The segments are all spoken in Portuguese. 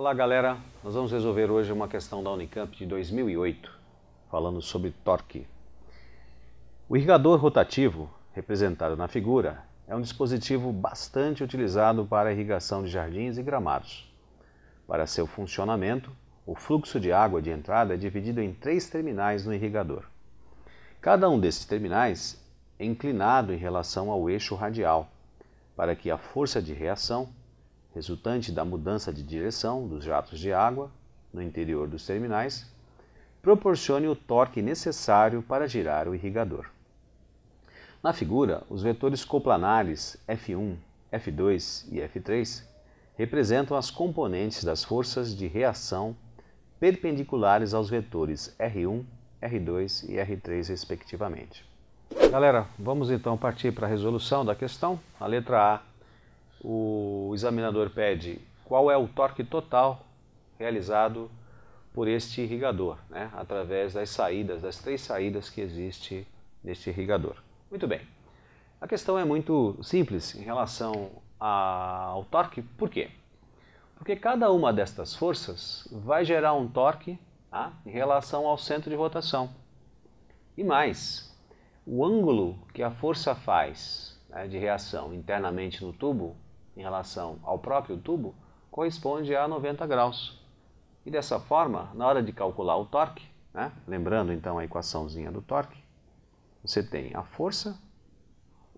Olá galera, nós vamos resolver hoje uma questão da Unicamp de 2008, falando sobre torque. O irrigador rotativo, representado na figura, é um dispositivo bastante utilizado para a irrigação de jardins e gramados. Para seu funcionamento, o fluxo de água de entrada é dividido em 3 terminais no irrigador. Cada um desses terminais é inclinado em relação ao eixo radial, para que a força de reação resultante da mudança de direção dos jatos de água no interior dos terminais, proporcione o torque necessário para girar o irrigador. Na figura, os vetores coplanares F1, F2 e F3 representam as componentes das forças de reação perpendiculares aos vetores R1, R2 e R3 respectivamente. Galera, vamos então partir para a resolução da questão. A letra A, o examinador pede qual é o torque total realizado por este irrigador, através das saídas, das 3 saídas que existe neste irrigador. Muito bem. A questão é muito simples em relação ao torque. Por quê? Porque cada uma destas forças vai gerar um torque em relação ao centro de rotação. E mais, o ângulo que a força faz de reação internamente no tubo em relação ao próprio tubo corresponde a 90 graus. E dessa forma, na hora de calcular o torque, lembrando então a equaçãozinha do torque, você tem a força,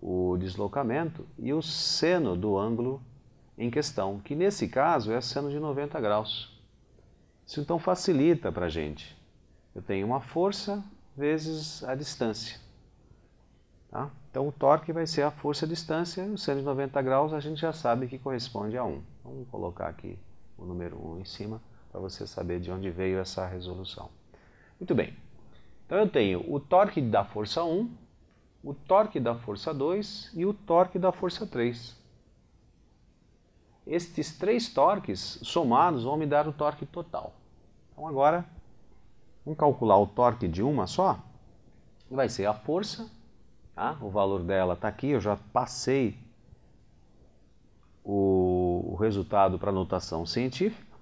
o deslocamento e o seno do ângulo em questão, que nesse caso é seno de 90 graus. Isso então facilita para a gente. Eu tenho uma força vezes a distância. Então o torque vai ser a força a distância, e o seno de 90 graus a gente já sabe que corresponde a 1. Vamos colocar aqui o número 1 em cima, para você saber de onde veio essa resolução. Muito bem. Então eu tenho o torque da força 1, o torque da força 2 e o torque da força 3. Estes 3 torques somados vão me dar o torque total. Então agora, vamos calcular o torque de uma só. Vai ser a força. O valor dela está aqui, eu já passei o resultado para a notação científica.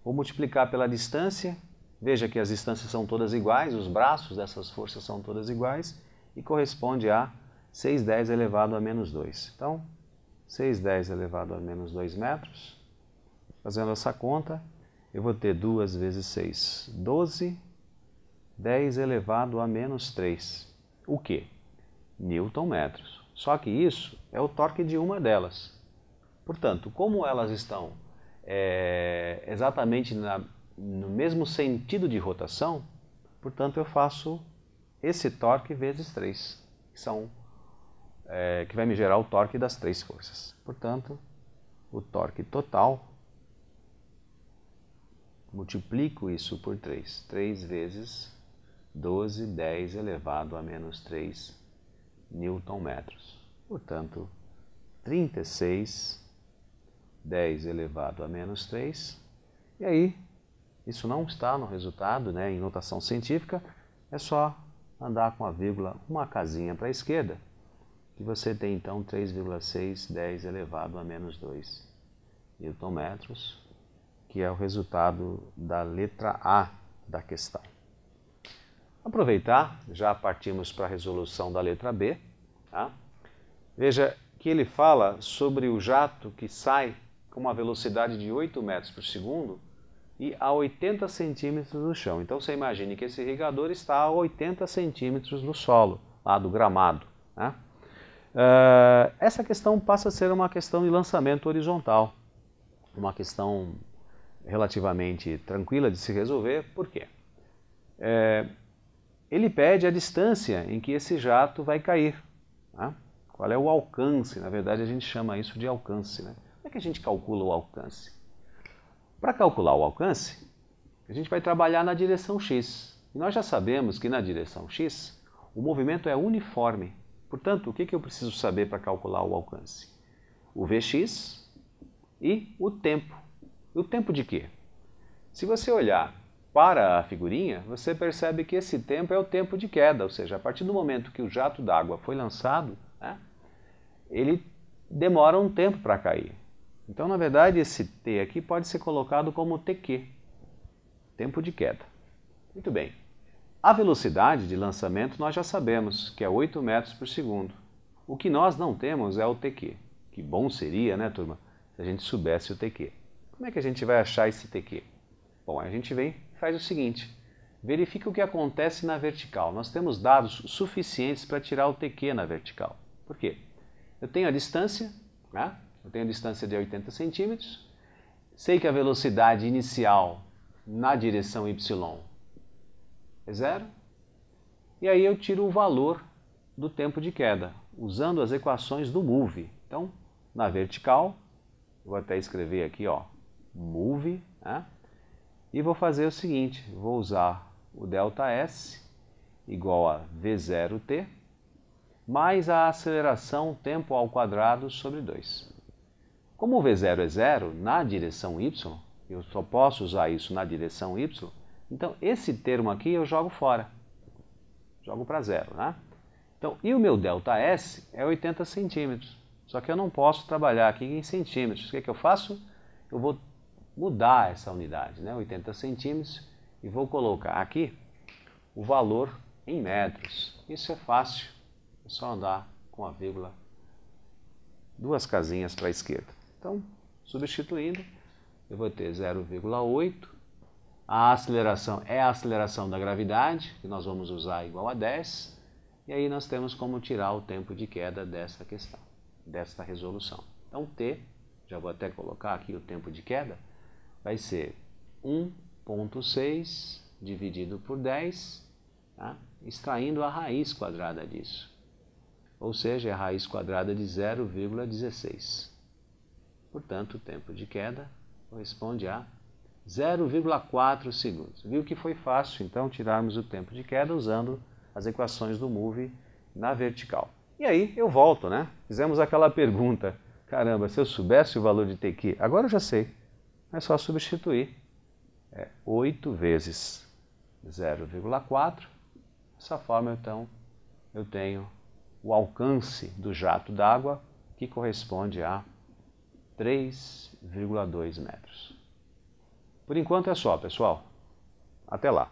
Vou multiplicar pela distância. Veja que as distâncias são todas iguais, os braços dessas forças são todas iguais e corresponde a 6,10 elevado a menos 2. Então, 6,10 elevado a menos 2 metros. Fazendo essa conta, eu vou ter 2 vezes 6, 12, 10 elevado a menos 3. O quê? Newton-metros. Só que isso é o torque de uma delas. Portanto, como elas estão exatamente no mesmo sentido de rotação, portanto eu faço esse torque vezes 3, que vai me gerar o torque das 3 forças. Portanto, o torque total, multiplico isso por 3. 3 vezes 12, 10 elevado a menos 3 Newton-metros. Portanto, 36, 10 elevado a menos 3. E aí, isso não está no resultado, em notação científica, é só andar com a vírgula uma casinha para a esquerda, que você tem então 3,6, 10 elevado a menos 2 Newton-metros, que é o resultado da letra A da questão. Aproveitar, já partimos para a resolução da letra B. Veja que ele fala sobre o jato que sai com uma velocidade de 8 metros por segundo e a 80 centímetros do chão. Então você imagine que esse irrigador está a 80 centímetros do solo, lá do gramado. Essa questão passa a ser uma questão de lançamento horizontal. Uma questão relativamente tranquila de se resolver. Por quê? Ele pede a distância em que esse jato vai cair. Qual é o alcance? Na verdade, a gente chama isso de alcance. Como é que a gente calcula o alcance? Para calcular o alcance, a gente vai trabalhar na direção x. E nós já sabemos que na direção x, o movimento é uniforme. Portanto, o que eu preciso saber para calcular o alcance? O Vx e o tempo. E o tempo de quê? Se você olhar para a figurinha, você percebe que esse tempo é o tempo de queda, ou seja, a partir do momento que o jato d'água foi lançado, ele demora um tempo para cair. Então, na verdade, esse T aqui pode ser colocado como TQ, tempo de queda. Muito bem. A velocidade de lançamento nós já sabemos, que é 8 metros por segundo. O que nós não temos é o TQ. Que bom seria, né, turma, se a gente soubesse o TQ. Como é que a gente vai achar esse TQ? Bom, a gente vem e faz o seguinte. Verifica o que acontece na vertical. Nós temos dados suficientes para tirar o TQ na vertical. Por quê? Eu tenho a distância, né? Eu tenho a distância de 80 centímetros. Sei que a velocidade inicial na direção y é 0. E aí eu tiro o valor do tempo de queda, usando as equações do move. Então, na vertical, vou até escrever aqui, ó, move, né? E vou fazer o seguinte, vou usar o ΔS igual a V0t mais a aceleração tempo ao quadrado sobre 2. Como o V0 é 0 na direção y, eu só posso usar isso na direção y, então esse termo aqui eu jogo fora, jogo para 0, né? Então, e o meu ΔS é 80 centímetros, só que eu não posso trabalhar aqui em centímetros. O que é que eu faço? Eu vou mudar essa unidade, né? 80 centímetros, e vou colocar aqui o valor em metros. Isso é fácil, é só andar com a vírgula 2 casinhas para a esquerda. Então, substituindo, eu vou ter 0,8. A aceleração é a aceleração da gravidade, que nós vamos usar igual a 10. E aí nós temos como tirar o tempo de queda desta questão, desta resolução. Então, T, já vou até colocar aqui o tempo de queda, vai ser 1,6 dividido por 10, tá? Extraindo a raiz quadrada disso. Ou seja, é a raiz quadrada de 0,16. Portanto, o tempo de queda corresponde a 0,4 segundos. Viu que foi fácil, então, tirarmos o tempo de queda usando as equações do move na vertical. E aí eu volto, né? Fizemos aquela pergunta, caramba, se eu soubesse o valor de TQ, agora eu já sei. É só substituir. É 8 vezes 0,4. Dessa forma, então, eu tenho o alcance do jato d'água, que corresponde a 3,2 metros. Por enquanto é só, pessoal. Até lá.